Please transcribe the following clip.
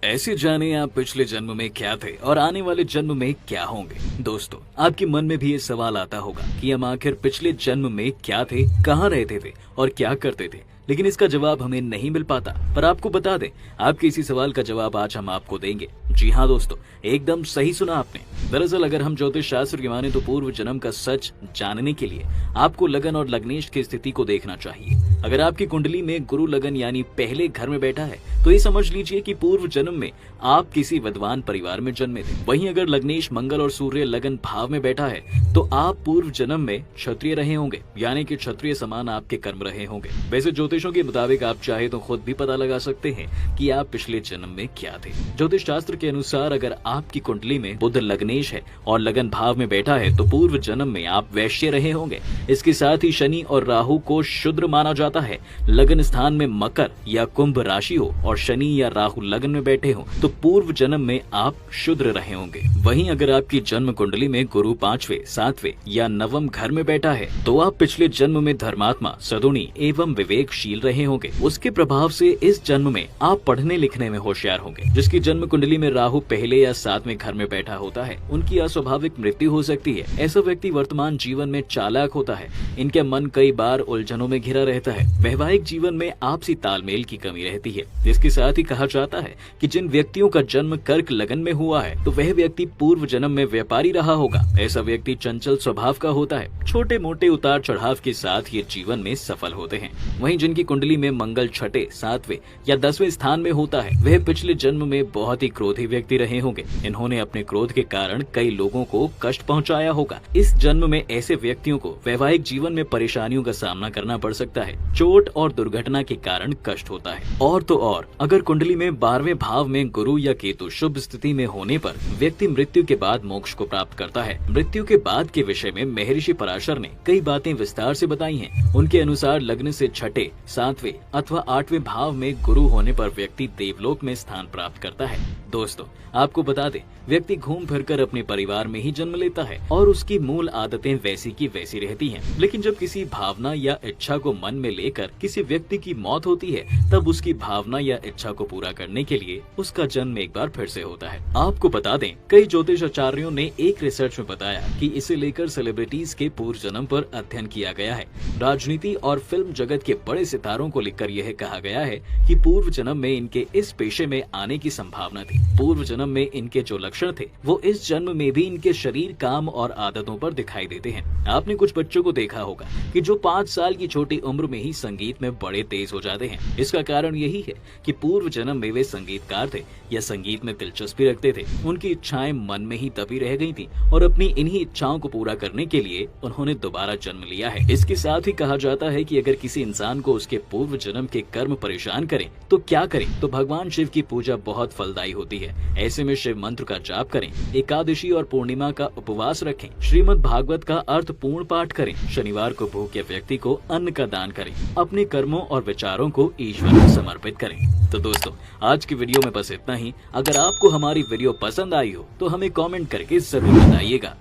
ऐसे जाने आप पिछले जन्म में क्या थे और आने वाले जन्म में क्या होंगे। दोस्तों, आपके मन में भी ये सवाल आता होगा कि हम आखिर पिछले जन्म में क्या थे, कहाँ रहते थे और क्या करते थे, लेकिन इसका जवाब हमें नहीं मिल पाता। पर आपको बता दें, आपके इसी सवाल का जवाब आज हम आपको देंगे। जी हाँ दोस्तों, एकदम सही सुना आपने। दरअसल अगर हम ज्योतिष शास्त्र की माने तो पूर्व जन्म का सच जानने के लिए आपको लगन और लग्नेश की स्थिति को देखना चाहिए। अगर आपकी कुंडली में गुरु लगन यानी पहले घर में बैठा है तो ये समझ लीजिए कि पूर्व जन्म में आप किसी विद्वान परिवार में जन्मे थे। वहीं अगर लग्नेश मंगल और सूर्य लगन भाव में बैठा है तो आप पूर्व जन्म में क्षत्रिय रहे होंगे, यानी कि क्षत्रिय समान आपके कर्म रहे होंगे। वैसे ज्योतिषों के मुताबिक आप चाहे तो खुद भी पता लगा सकते हैं कि आप पिछले जन्म में क्या थे। ज्योतिष शास्त्र के अनुसार अगर आपकी कुंडली में बुध लग्नेश है और लगन भाव में बैठा है तो पूर्व जन्म में आप वैश्य रहे होंगे। इसके साथ ही शनि और राहु को शूद्र माना जाता है। लगन स्थान में मकर या कुंभ राशि हो और शनि या राहु लगन में बैठे हो तो पूर्व जन्म में आप शूद्र रहे होंगे। वहीं अगर आपकी जन्म कुंडली में गुरु 5वें, 7वें या 9वें घर में बैठा है तो आप पिछले जन्म में धर्मात्मा, सदुनी एवं विवेकशील रहे होंगे। उसके प्रभाव से इस जन्म में आप पढ़ने लिखने में होशियार होंगे। जिसकी जन्म कुंडली में राहु पहले या 7वें घर में बैठा होता है उनकी अस्वाभाविक मृत्यु हो सकती है। ऐसा व्यक्ति वर्तमान जीवन में चालाक होता है। इनके मन कई बार उलझनों में घिरा रहता है। वैवाहिक जीवन में आपसी तालमेल की कमी रहती है। इसके साथ ही कहा जाता है कि जिन व्यक्तियों का जन्म कर्क लगन में हुआ है तो वह व्यक्ति पूर्व जन्म में व्यापारी रहा होगा। ऐसा व्यक्ति चंचल स्वभाव का होता है। छोटे मोटे उतार चढ़ाव के साथ ये जीवन में सफल होते हैं। वहीं जिनकी कुंडली में मंगल 6, 7वें या 10वें स्थान में होता है वह पिछले जन्म में बहुत ही क्रोधी व्यक्ति रहे होंगे। इन्होंने अपने क्रोध के कारण कई लोगों को कष्ट पहुंचाया होगा। इस जन्म में ऐसे व्यक्तियों को वैवाहिक जीवन में परेशानियों का सामना करना पड़ सकता है। चोट और दुर्घटना के कारण कष्ट होता है। और तो और अगर कुंडली में 12वें भाव में गुरु या केतु शुभ स्थिति में होने पर व्यक्ति मृत्यु के बाद मोक्ष को प्राप्त करता है। मृत्यु के बाद के विषय में महर्षि पराशर ने कई बातें विस्तार से बताई हैं। उनके अनुसार लग्न से 6, 7वें अथवा 8वें भाव में गुरु होने पर व्यक्ति देवलोक में स्थान प्राप्त करता है। दोस्तों, आपको बता दें, व्यक्ति घूम फिरकर अपने परिवार में ही जन्म लेता है और उसकी मूल आदतें वैसी की वैसी रहती हैं। लेकिन जब किसी भावना या इच्छा को मन में लेकर किसी व्यक्ति की मौत होती है तब उसकी भावना या इच्छा को पूरा करने के लिए उसका जन्म एक बार फिर से होता है। आपको बता दें, कई ज्योतिष आचार्यों ने एक रिसर्च में बताया कि इसे लेकर सेलिब्रिटीज के पूर्व जन्म पर अध्ययन किया गया है। राजनीति और फिल्म जगत के बड़े सितारों को लेकर यह कहा गया है कि पूर्व जन्म में इनके इस पेशे में आने की संभावना थी। पूर्व जन्म में इनके जो लक्षण थे वो इस जन्म में भी इनके शरीर, काम और आदतों पर दिखाई देते हैं। आपने कुछ बच्चों को देखा होगा कि जो 5 साल की छोटी उम्र में ही संगीत में बड़े तेज हो जाते हैं। इसका कारण यही है कि पूर्व जन्म में वे संगीतकार थे या संगीत में दिलचस्पी रखते थे। उनकी इच्छाएं मन में ही दबी रह गई थी और अपनी इन्हीं इच्छाओं को पूरा करने के लिए उन्होंने दोबारा जन्म लिया है। इसके साथ ही कहा जाता है कि अगर किसी इंसान को उसके पूर्व जन्म के कर्म परेशान करें तो क्या करें, तो भगवान शिव की पूजा बहुत फलदायी होती है। ऐसे में शिव मंत्र का जाप करें, एकादशी और पूर्णिमा का उपवास रखें, श्रीमद् भागवत का अर्थ पूर्ण पाठ करें, शनिवार को भूखे व्यक्ति को अन्न का दान करें, अपने कर्मों और विचारों को ईश्वर को समर्पित करें। तो दोस्तों, आज की वीडियो में बस इतना ही। अगर आपको हमारी वीडियो पसंद आई हो तो हमें कमेंट करके जरूर बताइएगा।